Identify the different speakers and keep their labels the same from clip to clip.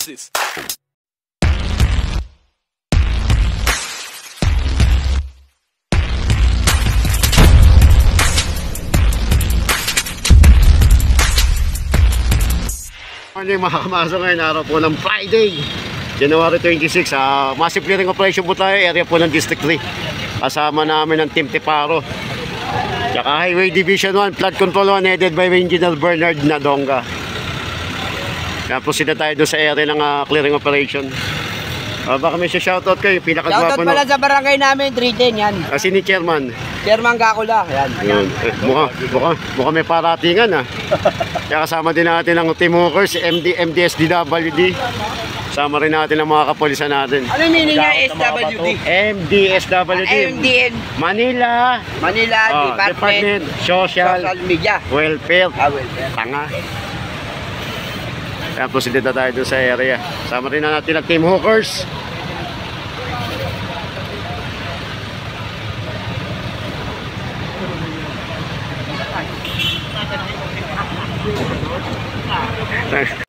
Speaker 1: this.
Speaker 2: Morning mga kamaso, ngayon araw po ng Friday, January 26. Massive clearing operation po tayo, area po ng District 3. Kasama namin ng Team Tiparo. Tsaka Highway Division 1, Flood Control 1, headed by Engineer Bernard Nadonga. Kaya po sila tayo doon sa area ng clearing operation. Baka may shoutout kayo, pinakagwapo.
Speaker 3: Shoutout pala sa barangay namin, 310 yan.
Speaker 2: Kasi ni Chairman.
Speaker 3: Chairman Gakula, yan.
Speaker 2: Mukhang may paratingan Kaya kasama din natin ang Team Hookers, MDSDWD. Kasama rin natin ang mga kapulisan natin.
Speaker 3: Ano yung meaning niya, SWD?
Speaker 2: MDSWD.
Speaker 3: MDN.
Speaker 2: Manila Department Social
Speaker 3: Media
Speaker 2: Welfare.
Speaker 3: Welfare.
Speaker 2: Tanga. Kaya po sila tayo doon sa area. Kasama rin natin ang Team Hookers.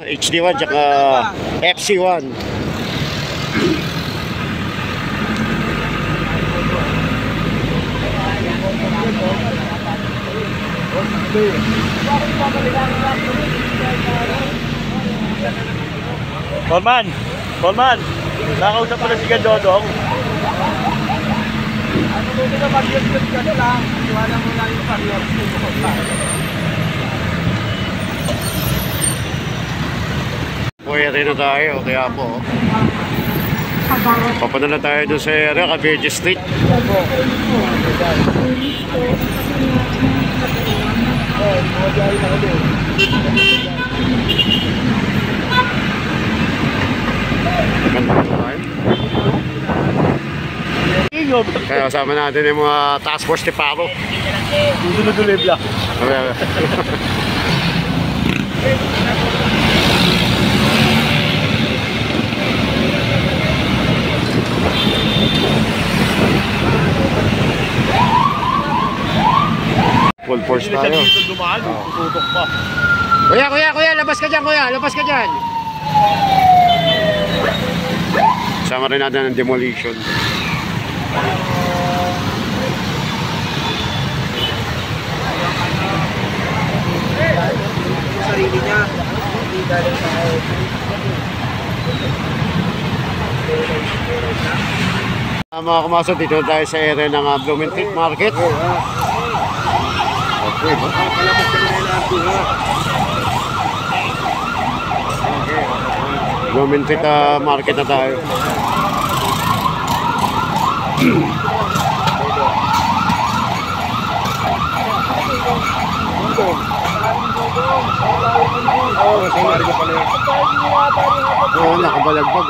Speaker 2: HD1 tsaka FC1.
Speaker 4: Tolman, nakausap pala si Gadodong.
Speaker 3: Ano mo nila mag-yot-yot ka na lang? Iwala mo lang yung pag-yot.
Speaker 2: Pwede na tayo, kaya po. Papunta na tayo doon sa area, Caberge Street. Kaya kasama natin yung mga Task Force Tiparo.
Speaker 4: Sunod-ulit lang.
Speaker 2: Full force tayo. Kuya, labas ka dyan, kuya. Labas ka dyan. Sama rin natin ng demolition.
Speaker 3: Sarili niya. Hindi dahil sa
Speaker 2: mga kumasok, dito tayo sa area ng Blumentritt Market. Blumentritt Market na tayo. Nakabalagbag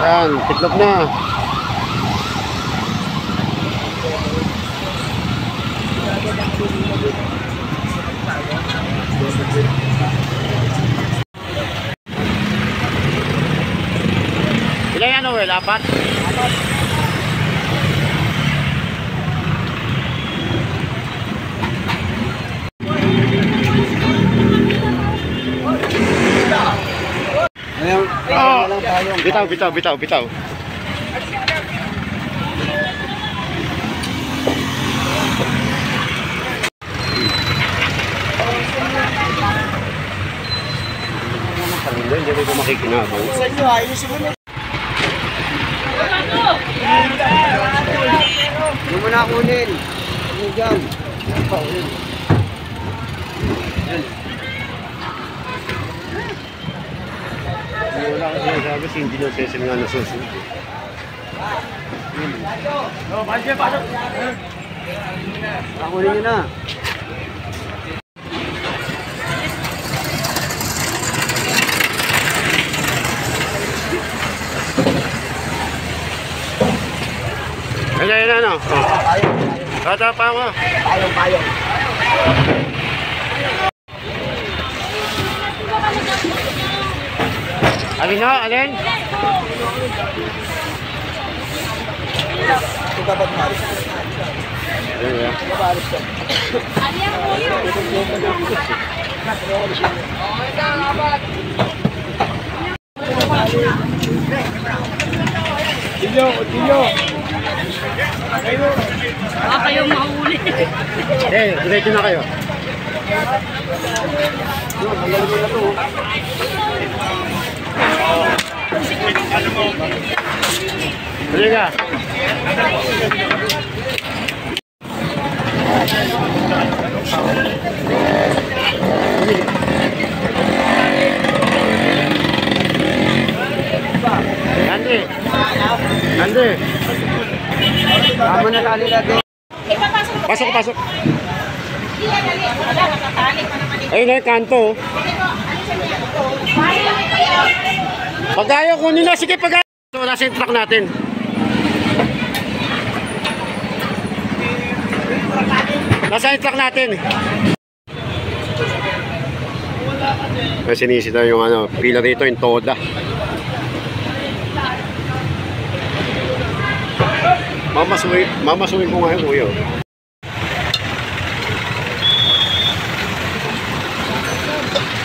Speaker 2: Yan, tiklop na. Ilan yan, Noel? 4? Bitaw. Hindi ko makikinabaw.
Speaker 3: Hindi mo na kunin. Ano dyan?
Speaker 2: Wala kasi sabi, hindi na sesim nga nasusunod.
Speaker 3: Kunin nyo na.
Speaker 2: Ayan, ano? Kata pa mo.
Speaker 3: Payong.
Speaker 2: Alin na? Alin?
Speaker 3: Ito dapat
Speaker 2: Ayan, ayan.
Speaker 3: Baka kayong mahuli.
Speaker 2: Diretso na kayo. Halika. Nandi. Nandi.
Speaker 3: Tama na tali natin.
Speaker 2: Pasok, pasok. Ayun na yung kanto. Pag-ayaw, kunin na. Sige, pag-ayaw. So, nasa yung truck natin. Nasa yung truck natin. Sinisita yung ano, pila rito, yung toda. Mamasuin ko nga yung kuya.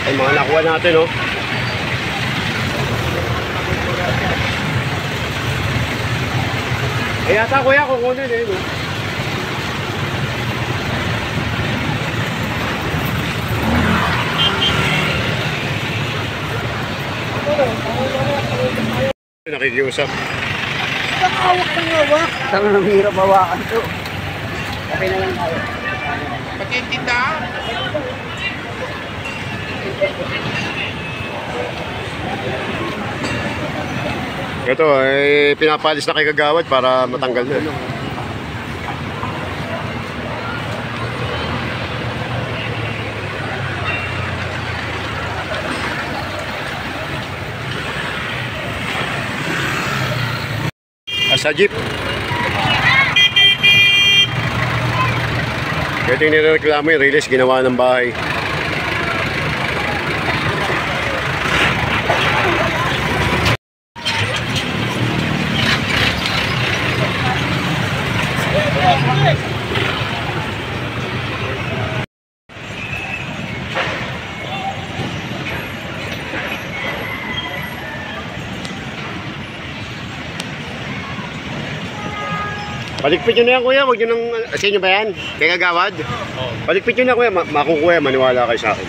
Speaker 2: Ay, mga nakuha natin, oh. Ay, yata kuya, kukunin eh, no? Nakikiusap.
Speaker 3: Tama nang hirap hawakan to. Okay na lang tayo.
Speaker 4: Patintinda.
Speaker 2: Ito ay pinapalis na kay Kagawad para matanggal na. Sa jeep. Ito yung nireklamo yung release ginawa ng bahay. Paligpit nyo na yan kuya, huwag nyo nang, sa inyo ba yan? Kaya Kagawad? Oo. Paligpit nyo na kuya, makukuya, maniwala kayo sa akin.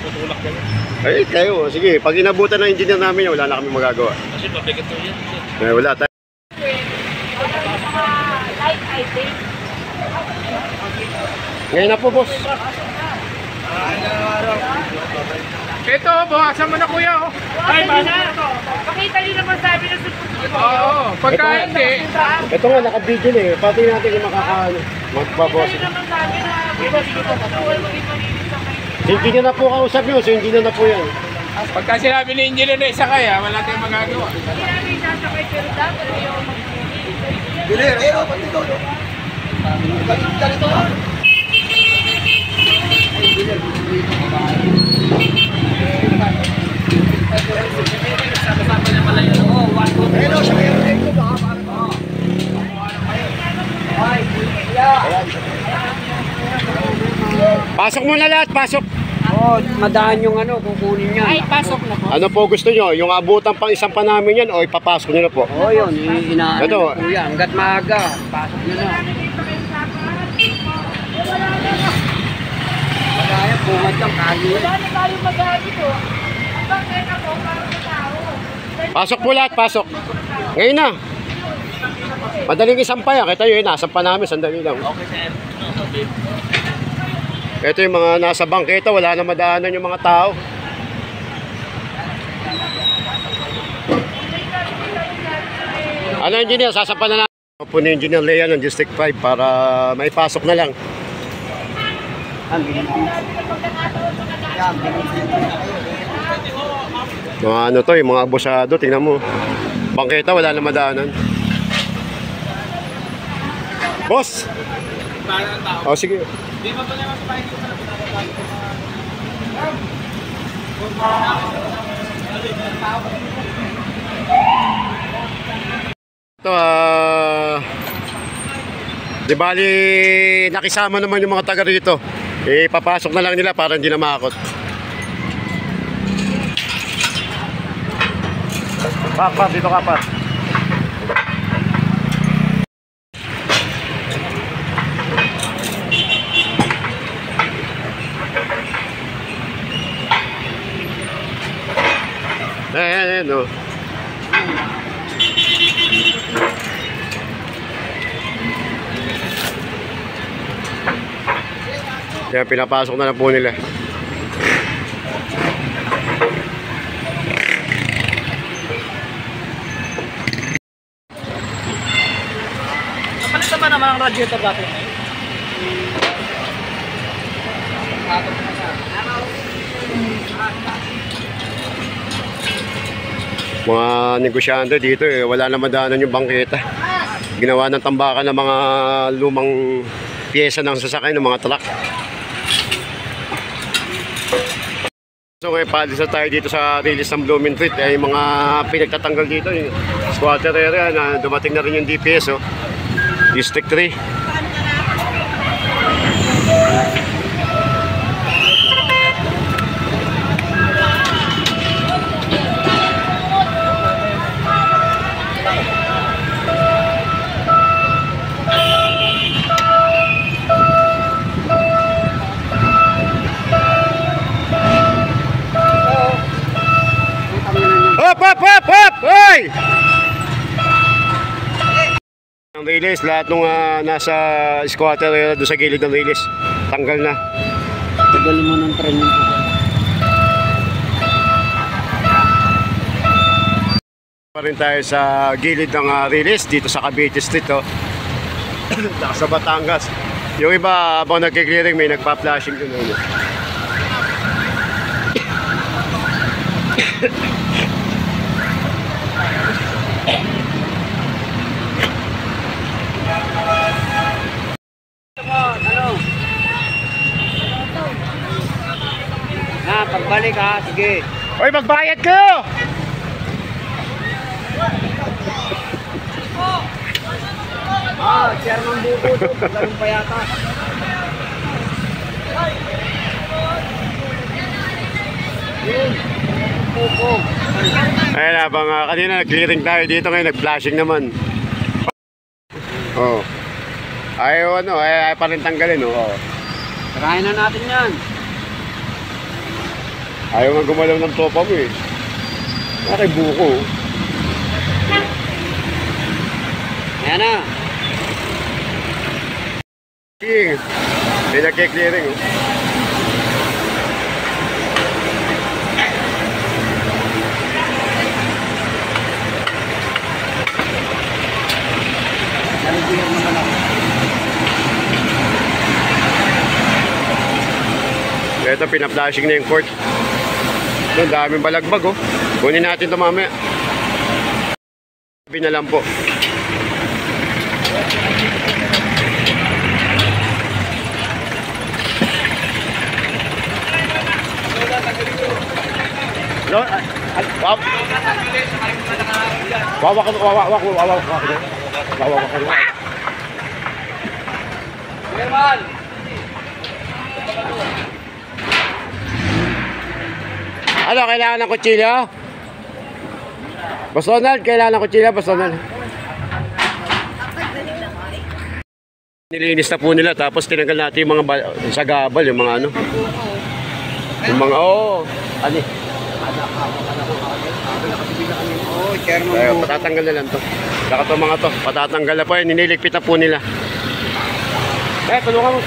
Speaker 4: Tutulak ka lang.
Speaker 2: Ay, kayo, sige, pag inabutan ng engineer namin yan, wala na kami magagawa.
Speaker 4: Kasi mabigat to yan.
Speaker 2: Eh, wala tayo. Ngayon na po, boss.
Speaker 4: Ito, bawasan mo na kuya. Oh. Ay, mana.
Speaker 1: Pakita niyo naman sabi na susunod.
Speaker 4: Oo, pagka hindi.
Speaker 2: Ito nga, naka-video na eh. Pati natin yung magbabawas.
Speaker 1: Naman sabi na bawal maging malinis sa kayo.
Speaker 2: Si engineer na po kausap nyo, si engineer na po yan.
Speaker 4: Pagka sinabi ni engineer na isa kaya, wala tayong magagawa.
Speaker 1: Hindi namin sasakay pero dapat ayaw mag-malinis.
Speaker 3: Bili, ayun, pati to. Ganito ka.
Speaker 2: Pasok muna lahat, pasok.
Speaker 3: Oh, madaan yung ano, kukunin niya.
Speaker 1: Ay, pasok na po.
Speaker 2: Ano po gusto nyo? Yung abutan pang isang pa namin yan o ipapasok nyo na po?
Speaker 3: Oh, yun, inaano
Speaker 2: Ito.
Speaker 3: na po yan. Hanggat maaga, pasok nyo na. Kaya, bungad lang, kali.
Speaker 1: Wala na tayo mag-alit o. Bakit ako para sa tao?
Speaker 2: Pasok po lahat, pasok. Ngayon na. Madaling isampay yan. Kita yun, nasampa namin, sandali lang.
Speaker 4: Okay, sir.
Speaker 2: Ito yung mga nasa bangketa, wala na madaanan yung mga tao. Ano engineer, sasampa na natin. Po ni Engineer Lea ng District 5 para maipasok na lang. Mga ano to, yung mga abusado, tingnan mo. Bangketa, wala na madaanan. Boss! O sige. Ito Di bali, nakisama naman yung mga taga rito. Papasok na lang nila para hindi na makakot. Papa, dito ka pa. Ayan, oh. Kaya pinapasok na lang po nila.
Speaker 3: Napalitan ba naman ang radiator dati?
Speaker 2: Mga negosyante dito wala na madaanan yung bangketa. Ginawa ng tambakan ng mga lumang piyesa ng sasakay ng mga truck. So ngayon paalis na tayo dito sa release ng Blooming Street. Ay mga pinagtatanggal dito yung squatter area na dumating na rin yung DPS, District 3. Hop! Hoy! Ang release, lahat nung nasa squatter area doon sa gilid ng release, tanggal na.
Speaker 3: Tagalin mo ng tren yung
Speaker 2: Pa rin tayo sa gilid ng release dito sa Cavite Street, sa Batangas. Yung iba habang nagki-clearing may nagpa-flashing doon.
Speaker 3: Pagbalik ha, sige.
Speaker 2: Hoy, magbayad kayo!
Speaker 3: Chairman Buko doon, paglalong pa yata. Yun, Buko.
Speaker 2: Ayun habang kanina nag-clearing tayo dito ngayon, nag-flashing naman. Oh. Ayaw ay pa rin tanggalin,
Speaker 3: Tarahin na natin yan.
Speaker 2: Ayaw nga gumalaw ng tropa mo Bakit buko?
Speaker 3: Ayan na.
Speaker 2: Sige. May nagki-clearing, Ito, pina-flashing na yung court. Ito, daming balagbag, Kunin natin ito mamaya. Sabi na lang po. Ano, kailangan ng kutsilyo? Boss Ronald, kailangan ng kutsilyo, Boss Ronald. Nilinis na po nila, tapos tinanggal natin yung mga sagabal, yung mga yung mga, ano?
Speaker 3: Chairman
Speaker 2: Ay,
Speaker 3: Buko.
Speaker 2: patatanggal na lang to. Saka to mga to, patatanggal na po yun, niniligpit na po nila. Tulungan mo.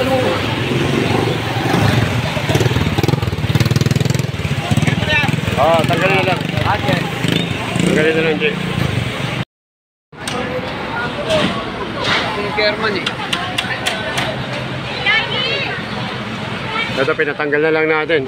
Speaker 2: Tanggalin na lang. Tanggalin na lang, Jay.
Speaker 3: Yung chairman
Speaker 2: Ito, pinatanggal na lang natin.